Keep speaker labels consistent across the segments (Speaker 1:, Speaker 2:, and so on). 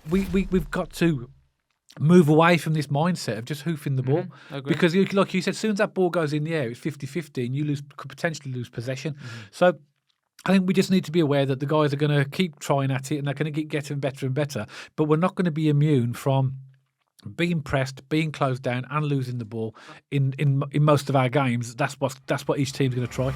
Speaker 1: we've got to move away from this mindset of just hoofing the ball. Because, like you said, as soon as that ball goes in the air, it's 50-50 and you could potentially lose possession. So I think we just need to be aware that the guys are going to keep trying at it and they're going to keep getting better and better. But we're not going to be immune from being pressed, being closed down and losing the ball in most of our games. That's what each team's going to try.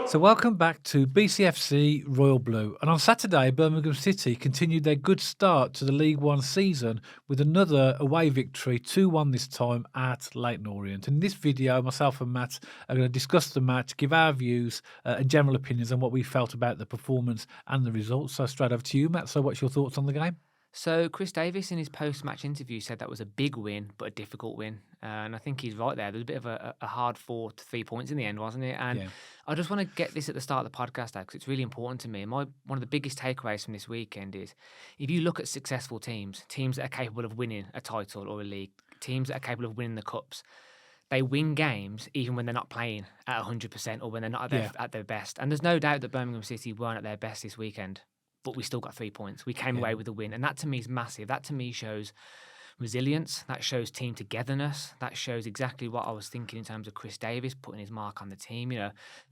Speaker 1: So welcome back to BCFC Royal Blue. And on Saturday, Birmingham City continued their good start to the League One season with another away victory, 2-1 this time at Leyton Orient. In this video, myself and Matt are going to discuss the match, give our views and general opinions on what we felt about the performance and the results. So straight over to you, Matt. So what's your thoughts on the game?
Speaker 2: So Chris Davis in his post-match interview said that was a big win, but a difficult win. And I think he's right there. There's a bit of a hard 4 to 3 points in the end, wasn't it? And I just want to get this at the start of the podcast, because it's really important to me. And one of the biggest takeaways from this weekend is if you look at successful teams that are capable of winning a title or a league, teams that are capable of winning the cups, they win games even when they're not playing at 100% or when they're not at their best. And there's no doubt that Birmingham City weren't at their best this weekend. But we still got 3 points. We came away with a win. And that to me is massive. That to me shows resilience. That shows team togetherness. That shows exactly what I was thinking in terms of Chris Davis putting his mark on the team,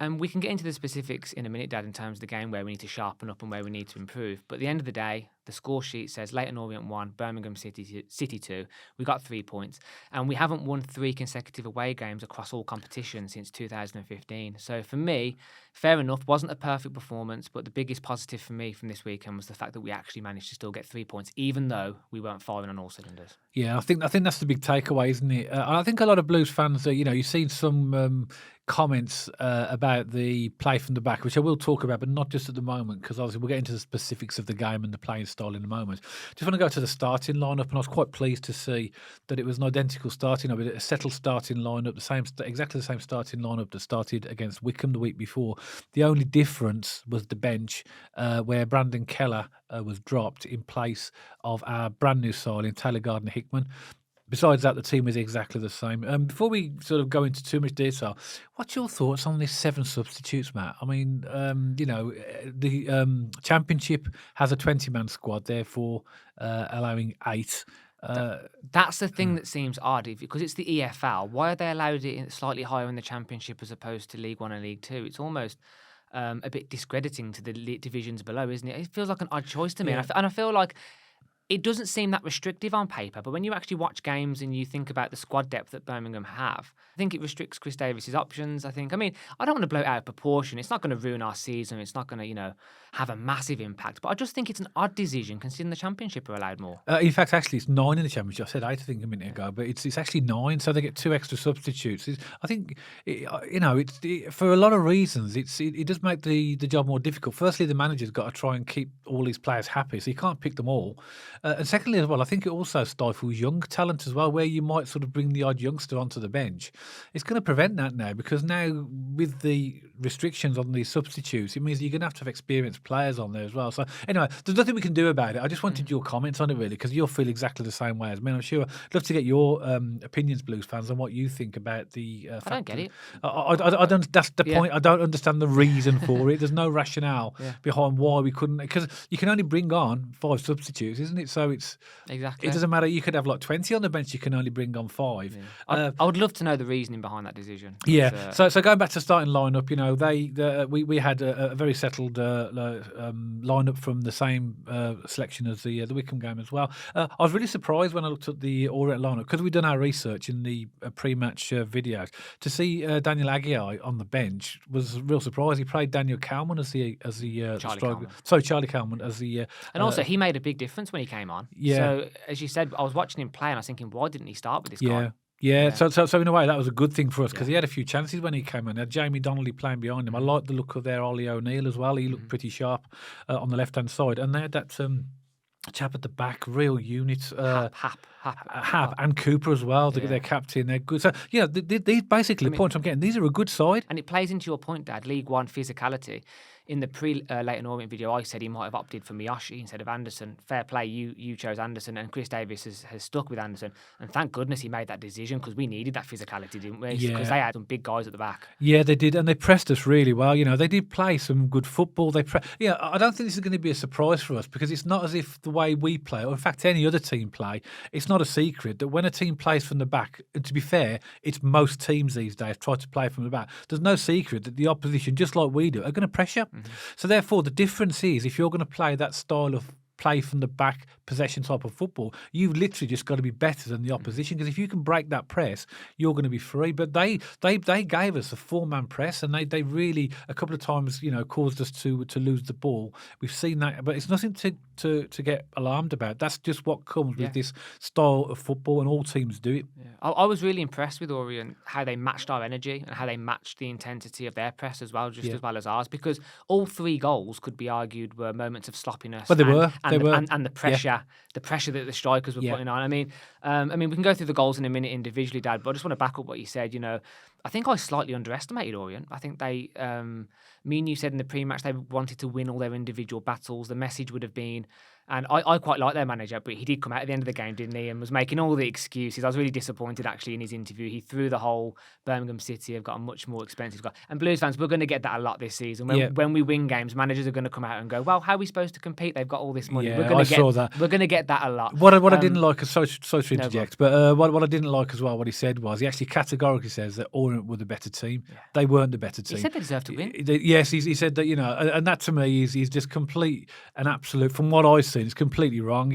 Speaker 2: And we can get into the specifics in a minute, Dad, in terms of the game where we need to sharpen up and where we need to improve. But at the end of the day, the score sheet says Leyton Orient 1, Birmingham City 2. We got 3 points. And we haven't won 3 consecutive away games across all competitions since 2015. So for me, fair enough, wasn't a perfect performance, but the biggest positive for me from this weekend was the fact that we actually managed to still get 3 points, even though we weren't firing on all cylinders.
Speaker 1: Yeah, I think that's the big takeaway, isn't it? I think a lot of Blues fans, you've seen some comments about the play from the back, which I will talk about, but not just at the moment, because obviously we'll get into the specifics of the game and the playing style in a moment. Just want to go to the starting lineup, and I was quite pleased to see that it was an identical starting lineup, a settled starting lineup, exactly the same starting lineup that started against Wickham the week before. The only difference was the bench, where Brandon Keller was dropped in place of our brand new signing, Taylor Gardner-Hickman. Besides that, the team is exactly the same. Before we sort of go into too much detail, what's your thoughts on these 7 substitutes, Matt? I mean, the Championship has a 20-man squad, therefore allowing 8.
Speaker 2: That's the thing that seems odd, because it's the EFL. Why are they allowed it slightly higher in the Championship as opposed to League One and League Two? It's almost a bit discrediting to the divisions below, isn't it? It feels like an odd choice to me, and I feel like it doesn't seem that restrictive on paper, but when you actually watch games and you think about the squad depth that Birmingham have, I think it restricts Chris Davis's options. I don't want to blow it out of proportion. It's not going to ruin our season. It's not going to, have a massive impact. But I just think it's an odd decision considering the Championship are allowed more.
Speaker 1: In fact, actually, it's 9 in the Championship. I said 8, I think, a minute ago, but it's actually 9, so they get 2 extra substitutes. I think, for a lot of reasons, it does make the job more difficult. Firstly, the manager's got to try and keep all these players happy, so you can't pick them all. And secondly, as well, I think it also stifles young talent as well, where you might sort of bring the odd youngster onto the bench. It's going to prevent that now, because now with the restrictions on these substitutes, it means you're going to have experienced players on there as well. So anyway, there's nothing we can do about it. I just wanted your comments on it, really, because you'll feel exactly the same way as me. I'm sure I'd love to get your opinions, Blues fans, on what you think about the
Speaker 2: I don't get it.
Speaker 1: I don't. That's the point. I don't understand the reason for it. There's no rationale behind why we couldn't, because you can only bring on 5 substitutes, isn't it? So it's
Speaker 2: exactly.
Speaker 1: It doesn't matter. You could have like 20 on the bench. You can only bring on 5.
Speaker 2: Yeah. I would love to know the reasoning behind that decision.
Speaker 1: Yeah. So going back to starting lineup, we had a very settled lineup from the same selection as the Wickham game as well. I was really surprised when I looked at the Orient lineup, because we'd done our research in the pre-match videos, to see Daniel Aguiar on the bench was a real surprise. He played Daniel Kalman as the Charlie Kalman as the
Speaker 2: and also he made a big difference when he came on.
Speaker 1: Yeah.
Speaker 2: So as you said, I was watching him play and I was thinking, why didn't he start with this guy?
Speaker 1: Yeah. So in a way that was a good thing for us, because he had a few chances when he came in. Had Jamie Donnelly playing behind him. I liked the look of their Ollie O'Neill as well. He looked pretty sharp on the left hand side, and they had that chap at the back, real unit. Hap and Cooper as well. Their captain, they're good. So these basically the point I'm getting. These are a good side,
Speaker 2: and it plays into your point, Dad. League One physicality. in the Leyton Orient video, I said he might have opted for Miyoshi instead of Anderson. Fair play, you chose Anderson, and Chris Davis has stuck with Anderson. And thank goodness he made that decision, because we needed that physicality, didn't we? Because they had some big guys at the back.
Speaker 1: Yeah, they did, and they pressed us really well. They did play some good football. I don't think this is going to be a surprise for us, because it's not as if the way we play, or in fact any other team play, it's not a secret that when a team plays from the back, and to be fair, it's most teams these days try to play from the back. There's no secret that the opposition, just like we do, are going to pressure. So therefore, the difference is, if you're going to play that style of play from the back possession type of football, you've literally just got to be better than the opposition, because if you can break that press, you're going to be free. But they gave us a 4-man press, and they really a couple of times caused us to lose the ball. We've seen that, but it's nothing to get alarmed about. That's just what comes with this style of football, and all teams do it.
Speaker 2: I was really impressed with Orient, how they matched our energy and how they matched the intensity of their press as well, just as well as ours, because all 3 goals could be argued were moments of sloppiness.
Speaker 1: But they were.
Speaker 2: And the pressure, the pressure that the strikers were putting on. I mean, we can go through the goals in a minute individually, Dad, but I just want to back up what you said. I think I slightly underestimated Orient. I think me and you said in the pre-match they wanted to win all their individual battles. The message would have been, and I quite like their manager, but he did come out at the end of the game, didn't he, and was making all the excuses. I was really disappointed, actually, in his interview. He threw the whole Birmingham City have got a much more expensive guy. And Blues fans, we're going to get that a lot this season. When we win games, managers are going to come out and go, well, how are we supposed to compete? They've got all this money.
Speaker 1: Yeah, I saw that.
Speaker 2: We're going to get that a lot.
Speaker 1: What I didn't like, sorry to interject, but what I didn't like as well, what he said was, he actually categorically says that Orient were the better team. Yeah. They weren't the better team.
Speaker 2: He said they deserved to win.
Speaker 1: Yes, he said that, and that to me is just complete and absolute, from what I've seen, it's completely wrong.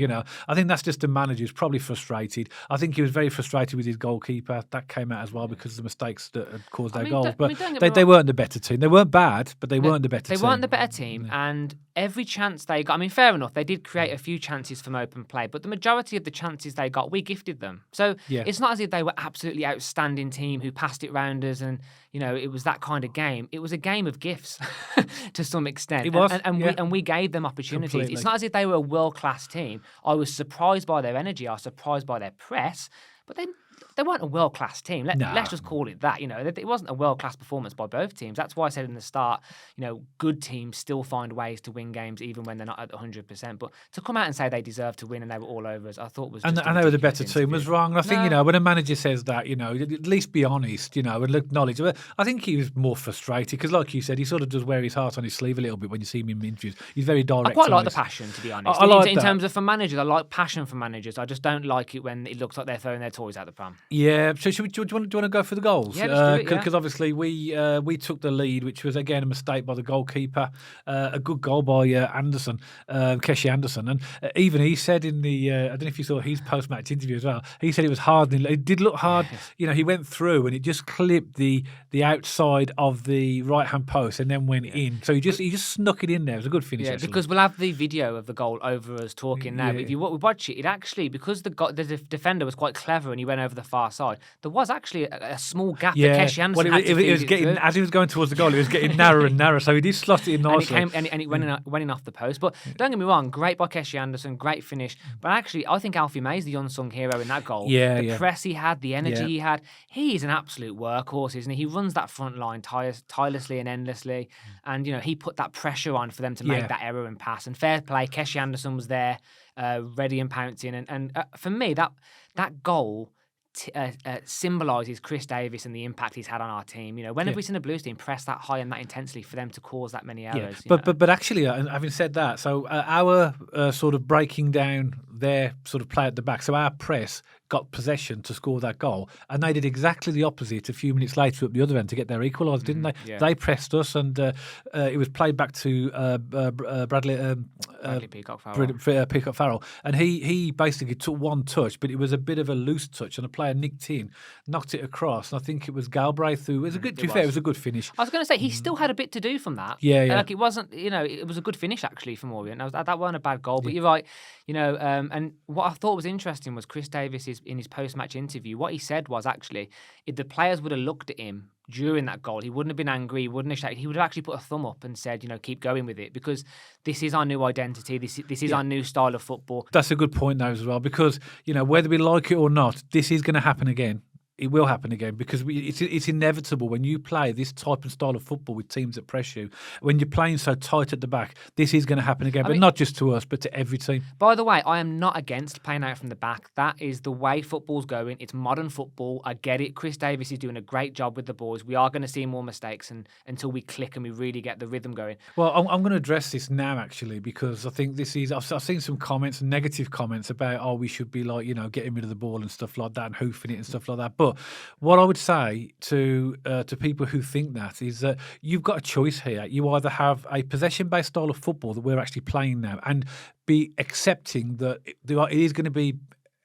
Speaker 1: I think that's just a manager who's probably frustrated. I think he was very frustrated with his goalkeeper. That came out as well, because of the mistakes that had caused their goals. But they weren't the better team. They weren't bad, but they weren't the better team.
Speaker 2: They weren't the better team, and every chance they got, fair enough, they did create a few chances from open play, but the majority of the chances they got, we gifted them. So it's not as if they were absolutely outstanding team who passed it round us, and it was that kind of game. It was a game of gifts to some extent.
Speaker 1: It was,
Speaker 2: and we gave them opportunities. Completely. It's not as if they were a world-class team. I was surprised by their energy. I was surprised by their press, but they weren't a world-class team. Let's just call it that. It wasn't a world-class performance by both teams. That's why I said in the start, good teams still find ways to win games even when they're not at 100%. But to come out and say they deserve to win and they were all over us, I thought was just
Speaker 1: and they were the better team was wrong. I think, when a manager says that, at least be honest, and acknowledge. I think he was more frustrated because, like you said, he sort of does wear his heart on his sleeve a little bit when you see him in interviews. He's very direct.
Speaker 2: I quite like the passion, to be honest.
Speaker 1: I like
Speaker 2: in terms of for managers, I like passion for managers. I just don't like it when it looks like they're throwing their toys out the pram.
Speaker 1: Yeah, so do you want to go for the goals?
Speaker 2: Yeah, let's do it,
Speaker 1: because obviously we took the lead, which was again a mistake by the goalkeeper. A good goal by Anderson, Keshi Anderson, and even he said in the I don't know if you saw his post-match interview as well. He said it was hard. It did look hard. He went through and it just clipped the outside of the right-hand post and then went in. So he just snuck it in there. It was a good finish.
Speaker 2: Yeah, because we'll have the video of the goal over us talking now. If you watch it, actually, because the defender was quite clever and he went over the far side, there was actually a small gap that Keshi Anderson had to
Speaker 1: it was getting, as he was going towards the goal, it was getting narrower and narrower, so he did slot it in nicely.
Speaker 2: And it went in off the post. But don't get me wrong, great by Keshi Anderson, great finish. But actually, I think Alfie May's the unsung hero in that goal. The press he had, the energy he had. He is an absolute workhorse, isn't he? He runs that front line tirelessly and endlessly. And, he put that pressure on for them to make that error and pass. And fair play, Keshi Anderson was there, ready and pouncing. And for me, that goal symbolises Chris Davis and the impact he's had on our team. When have we seen a Blues team press that high and that intensely for them to cause that many errors?
Speaker 1: But actually, having said that, so our sort of breaking down their sort of play at the back, so our press got possession to score that goal, and they did exactly the opposite a few minutes later at the other end to get their equaliser, didn't they? Yeah. They pressed us, and it was played back to Bradley Peacock Farrell, and he basically took one touch, but it was a bit of a loose touch, and a player nicked in, knocked it across, and I think it was Galbraith who was a good. To be fair, it was a good finish.
Speaker 2: I was going to say he still had a bit to do from that.
Speaker 1: Yeah.
Speaker 2: Like it wasn't, it was a good finish actually from Orient. That wasn't a bad goal, but you're right. And what I thought was interesting was Chris Davis in his post-match interview. What he said was actually, if the players would have looked at him during that goal, he wouldn't have been angry, he wouldn't have shouted, he would have actually put a thumb up and said, keep going with it, because this is our new identity, this is our new style of football.
Speaker 1: That's a good point though as well, because, whether we like it or not, this is going to happen again. it will happen again because it's inevitable when you play this type and style of football with teams that press you. When you're playing so tight at the back, this is going to happen again, but not just to us, but to every team.
Speaker 2: By the way, I am not against playing out from the back. That is the way football's going. It's modern football. I get it. Chris Davis is doing a great job with the boys. We are going to see more mistakes until we click and we really get the rhythm going.
Speaker 1: Well, I'm going to address this now, actually, because I think this is... I've seen some comments, negative comments about, we should be like, getting rid of the ball and stuff like that and hoofing it and stuff like that. But what I would say to people who think that is that you've got a choice here. You either have a possession-based style of football that we're actually playing now and be accepting that it is going to be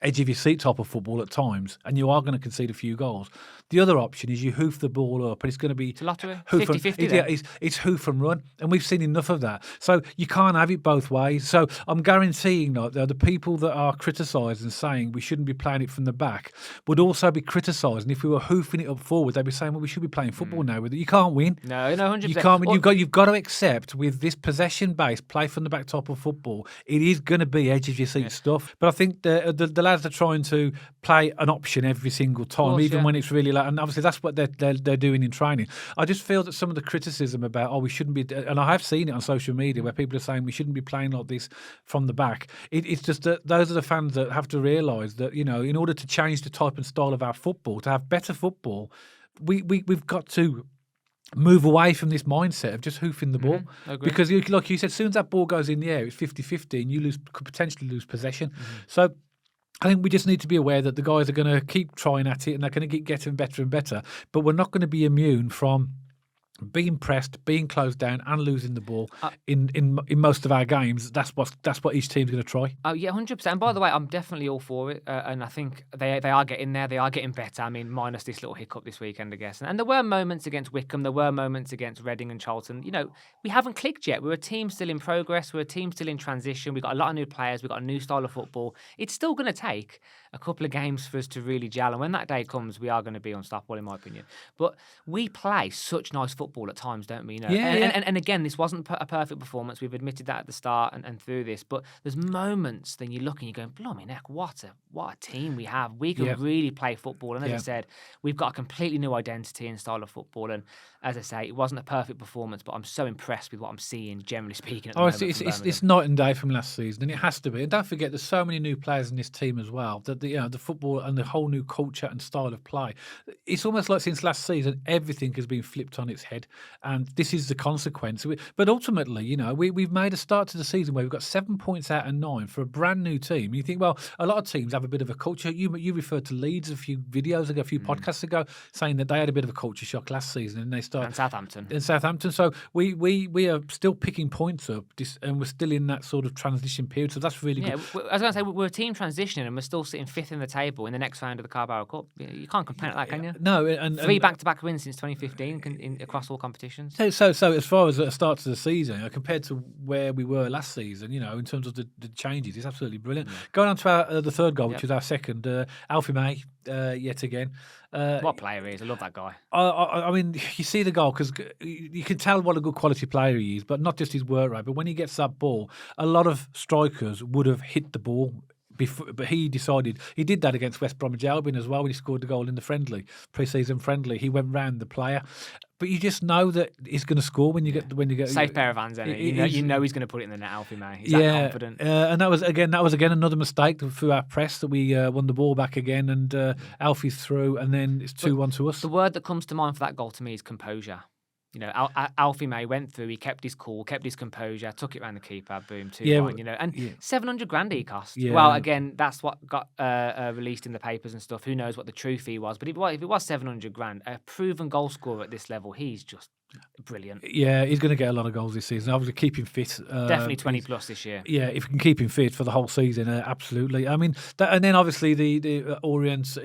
Speaker 1: edge of your seat type of football at times, and you are going to concede a few goals. The other option is you hoof the ball up, and it's going to be...
Speaker 2: It's a lottery, 50-50.
Speaker 1: Yeah, it's hoof and run, and we've seen enough of that. So you can't have it both ways. So I'm guaranteeing that the people that are criticising and saying we shouldn't be playing it from the back would also be criticising if we were hoofing it up forward. They'd be saying, well, we should be playing football now with it. You can't win.
Speaker 2: No, 100%.
Speaker 1: You can't win. You've got to accept with this possession-based play from the back type of football, it is going to be edge of your seat stuff. But I think the lads are trying to play an option every single time, even when it's really like, and obviously that's what they're doing in training. I just feel that some of the criticism about we shouldn't be, and I have seen it on social media where people are saying we shouldn't be playing like this from the back. It's just that those are the fans that have to realise that in order to change the type and style of our football, to have better football, we've got to move away from this mindset of just hoofing the ball. Because like you said, as soon as that ball goes in the air, it's 50-50 and you could potentially lose possession. So I think we just need to be aware that the guys are going to keep trying at it and they're going to keep getting better and better. But we're not going to be immune from being pressed, being closed down, and losing the ball in most of our games. That's what each team's going to try.
Speaker 2: Oh yeah, 100%. And by the way, I'm definitely all for it, and I think they are getting there. They are getting better. I mean, minus this little hiccup this weekend, I guess. And there were moments against Wickham. There were moments against Reading and Charlton. We haven't clicked yet. We're a team still in progress. We're a team still in transition. We've got a lot of new players. We've got a new style of football. It's still going to take a couple of games for us to really gel. And when that day comes, we are going to be unstoppable, in my opinion. But we play such nice football at times, don't we? And again, this wasn't a perfect performance. We've admitted that at the start and through this. But there's moments then you look and you're going, blimey neck, what a team we have. We can really play football. And as I said, we've got a completely new identity and style of football. And as I say, it wasn't a perfect performance, but I'm so impressed with what I'm seeing, generally speaking. At the moment
Speaker 1: it's night and day from last season, and it has to be. And don't forget, there's so many new players in this team as well. That the football and the whole new culture and style of play. It's almost like since last season, everything has been flipped on its head, and this is the consequence. But ultimately, we've made a start to the season where we've got 7 points out of 9 for a brand new team. You think, well, a lot of teams have a bit of a culture. You referred to Leeds a few videos ago, a few podcasts ago, saying that they had a bit of a culture shock last season, and they started.
Speaker 2: And Southampton.
Speaker 1: In Southampton. So we are still picking points up, and we're still in that sort of transition period. So that's really good.
Speaker 2: I was going to say, we're a team transitioning, and we're still sitting 5th in the table in the next round of the Carabao Cup. You can't complain at that, can you?
Speaker 1: No. And
Speaker 2: 3 back-to-back wins since 2015 across all competitions.
Speaker 1: So as far as the start of the season, compared to where we were last season, in terms of the changes, it's absolutely brilliant. Going on to the third goal, which is our second, Alfie May, yet again.
Speaker 2: What player he is. I love that guy.
Speaker 1: I mean, you see the goal because you can tell what a good quality player he is, but not just his work rate. But when he gets that ball, a lot of strikers would have hit the ball before, but he decided he did that against West Bromwich Albion as well when he scored the goal in the pre-season friendly. He went round the player. But you just know that he's going to score when you get
Speaker 2: safe pair of hands. You know he's going to put it in the net. Alfie May, he's that confident.
Speaker 1: And that was again another mistake through our press that we won the ball back again, and Alfie's through, and then it's 2-1 to us.
Speaker 2: The word that comes to mind for that goal to me is composure. Alfie May went through. He kept his cool, kept his composure, took it round the keeper, boom, 2-1. And 700 grand he cost. Yeah. Well, again, that's what got released in the papers and stuff. Who knows what the true fee was? But if it was 700 grand, a proven goal scorer at this level, he's just brilliant.
Speaker 1: Yeah, he's going to get a lot of goals this season. Obviously, keep him fit.
Speaker 2: Definitely 20 plus this year.
Speaker 1: Yeah, if we can keep him fit for the whole season, absolutely. I mean, and then obviously the Orient,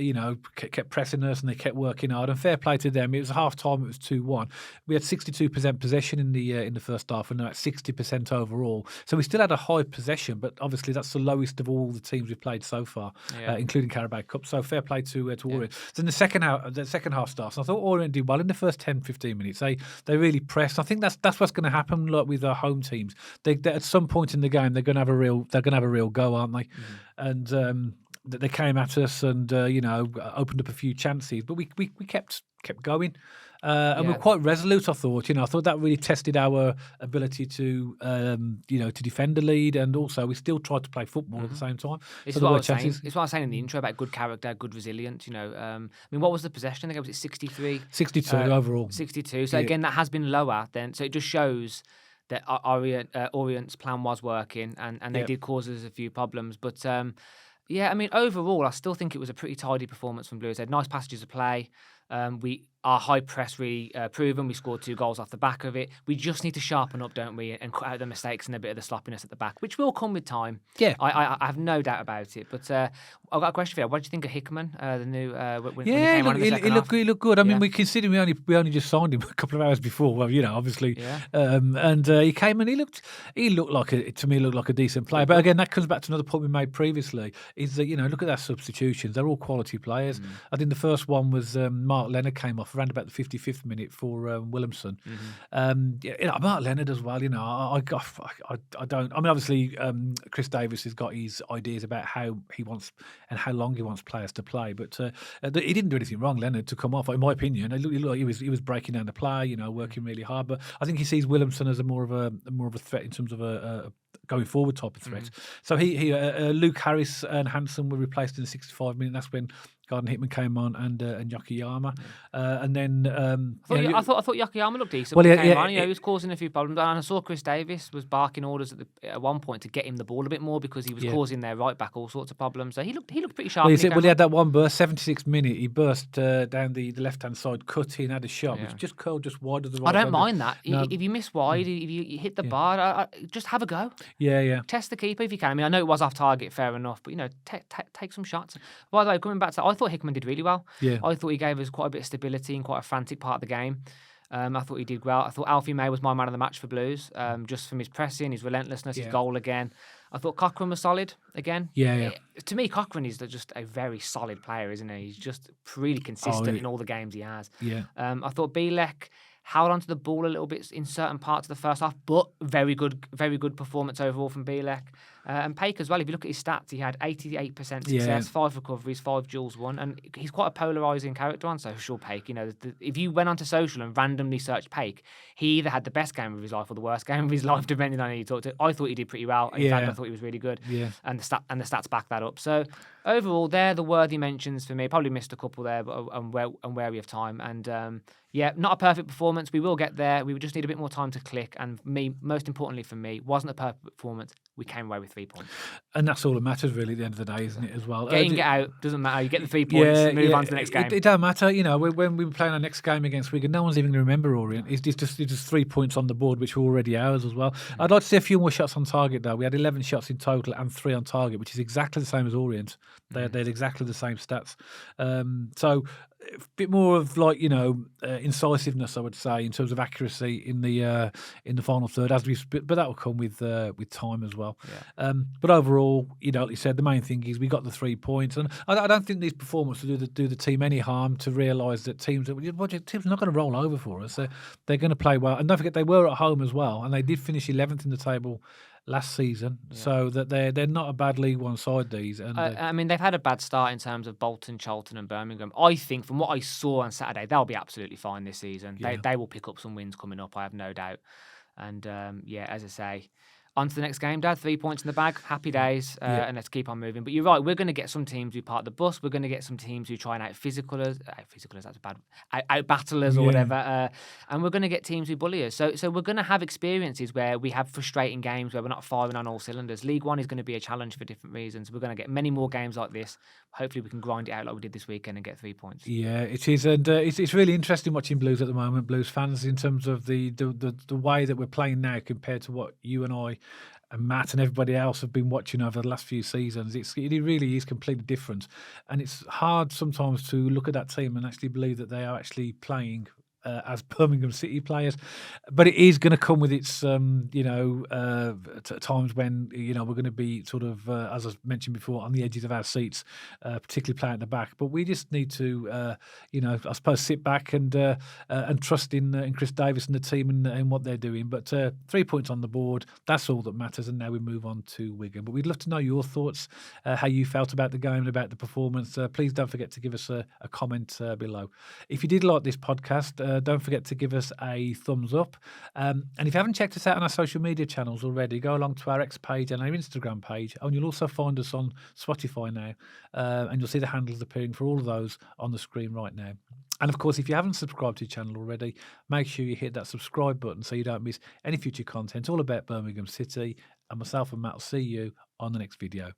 Speaker 1: kept pressing us and they kept working hard. And fair play to them. It was half time. It was 2-1. We had 62% possession in the first half, and at 60% overall. So we still had a high possession, but obviously that's the lowest of all the teams we've played so far, including Carabao Cup. So fair play to Orient. Then the second half starts. I thought Orient did well in the first 10-15 minutes. They really pressed. I think that's what's going to happen with our home teams. They at some point in the game they're going to have a real go, aren't they? Mm-hmm. And they came at us and opened up a few chances, but we kept going. And we're
Speaker 2: Yeah.
Speaker 1: quite resolute, I thought. I thought that really tested our ability to, to defend the lead, and also we still tried to play football at the same time.
Speaker 2: This
Speaker 1: So
Speaker 2: is
Speaker 1: there
Speaker 2: what I
Speaker 1: were
Speaker 2: was saying.
Speaker 1: chances.
Speaker 2: It's what I was saying in the intro about good character, good resilience. I mean, what was the possession? I think it was 63,
Speaker 1: 62 overall.
Speaker 2: 62. So
Speaker 1: Yeah.
Speaker 2: again, that has been lower then. So it just shows that Orient's plan was working, and they
Speaker 1: Yep.
Speaker 2: did cause us a few problems. But yeah, I mean, overall, I still think it was a pretty tidy performance from Blues. They had nice passages of play. Our high press really proven. We scored 2 goals off the back of it. We just need to sharpen up, don't we, and cut out the mistakes and a bit of the sloppiness at the back, which will come with time.
Speaker 1: Yeah.
Speaker 2: I have no doubt about it. But I've got a question for you. What do you think of Hickman, the new when he
Speaker 1: Yeah,
Speaker 2: came on in the second half?
Speaker 1: he looked good. I mean,
Speaker 2: Yeah.
Speaker 1: we consider we only just signed him a couple of hours before. Well, obviously,
Speaker 2: Yeah.
Speaker 1: and he came and he looked like a decent player. But again, that comes back to another point we made previously: is that look at our substitutions; they're all quality players. I think the first one was Mark Leonard came off around about the 55th minute for Williamson. Mark Leonard as well. I don't. I mean, obviously, Chris Davis has got his ideas about how he wants and how long he wants players to play, but he didn't do anything wrong, Leonard, to come off. In my opinion, it looked like he was breaking down the play, working really hard. But I think he sees Williamson as a more of a threat in terms of a going forward type of threat. So Luke Harris and Hansen were replaced in the 65 minute. That's when Garden Hickman came on and Yokoyama, and then
Speaker 2: I thought Yokoyama looked decent
Speaker 1: Well,
Speaker 2: when
Speaker 1: yeah,
Speaker 2: he came
Speaker 1: yeah,
Speaker 2: on. He was causing a few problems, and I saw Chris Davis was barking orders at one point to get him the ball a bit more because he was causing their right back all sorts of problems. So he looked pretty sharp.
Speaker 1: Well, he had that one burst, 76th minute. He burst down the left hand side, cut in, had a shot, which just curled just wide of the right.
Speaker 2: I don't mind that.
Speaker 1: No.
Speaker 2: If you miss wide, if you hit the bar, just have a go.
Speaker 1: Yeah.
Speaker 2: Test the keeper if you can. I mean, I know it was off target, fair enough, but take some shots. By the way, coming back to that, I thought Hickman did really well.
Speaker 1: Yeah.
Speaker 2: I thought he gave us quite a bit of stability in quite a frantic part of the game. I thought he did well. I thought Alfie May was my man of the match for Blues, just from his pressing, his relentlessness, his goal again. I thought Cochrane was solid again.
Speaker 1: Yeah.
Speaker 2: To me, Cochrane is just a very solid player, isn't he? He's just really consistent in all the games he has.
Speaker 1: Yeah.
Speaker 2: I thought Bielek held onto the ball a little bit in certain parts of the first half, but very good performance overall from Bielek. And Paik as well, if you look at his stats, he had 88% success, 5 recoveries, 5 duels won, and he's quite a polarising character on social, Paik. If you went onto social and randomly searched Paik, he either had the best game of his life or the worst game of his life, depending on who you talked to. I thought he did pretty well. In fact, I thought he was really good.
Speaker 1: Yeah.
Speaker 2: And the stats back that up. So overall, they're the worthy mentions for me. Probably missed a couple there, but I'm wary of time. And not a perfect performance. We will get there. We just need a bit more time to click. And most importantly for me, wasn't a perfect performance. We came away with 3 points.
Speaker 1: And that's all that matters, really, at the end of the day, isn't it, as well?
Speaker 2: Get out, doesn't matter. You get the 3 points, move on to the next game.
Speaker 1: It don't matter. When we were playing our next game against Wigan, no one's even going to remember Orient. It's just 3 points on the board, which were already ours as well. I'd like to see a few more shots on target, though. We had 11 shots in total and 3 on target, which is exactly the same as Orient. They had exactly the same stats. So a bit more of incisiveness, I would say, in terms of accuracy in the final third, but that will come with time as well.
Speaker 2: Yeah.
Speaker 1: But overall, like you said, the main thing is we got the 3 points, and I don't think these performances do the team any harm to realise that teams are not going to roll over for us. They're going to play well, and don't forget they were at home as well, and they did finish 11th in the table last season, so that they're not a bad League One side. These, and
Speaker 2: I mean, they've had a bad start in terms of Bolton, Charlton, and Birmingham. I think from what I saw on Saturday, they'll be absolutely fine this season. They will pick up some wins coming up. I have no doubt. And as I say, on to the next game, Dad. 3 points in the bag. Happy days. And let's keep on moving. But you're right. We're going to get some teams who part the bus. We're going to get some teams who try and out-physical us. That's bad. Out-battle us or whatever. And we're going to get teams who bully us. So we're going to have experiences where we have frustrating games where we're not firing on all cylinders. League One is going to be a challenge for different reasons. We're going to get many more games like this. Hopefully we can grind it out like we did this weekend and get 3 points.
Speaker 1: Yeah, it is. And it's really interesting watching Blues at the moment, Blues fans, in terms of the way that we're playing now compared to what you and I and Matt and everybody else have been watching over the last few seasons. It really is completely different. And it's hard sometimes to look at that team and actually believe that they are actually playing as Birmingham City players. But it is going to come with its, times when, we're going to be sort of, as I mentioned before, on the edges of our seats, particularly playing at the back. But we just need to, I suppose, sit back and trust in Chris Davis and the team and what they're doing. But 3 points on the board, that's all that matters. And now we move on to Wigan. But we'd love to know your thoughts, how you felt about the game and about the performance. Please don't forget to give us a comment below. If you did like this podcast, don't forget to give us a thumbs up. And if you haven't checked us out on our social media channels already, go along to our X page and our Instagram page. And you'll also find us on Spotify now. And you'll see the handles appearing for all of those on the screen right now. And of course, if you haven't subscribed to the channel already, make sure you hit that subscribe button so you don't miss any future content all about Birmingham City. And myself and Matt will see you on the next video.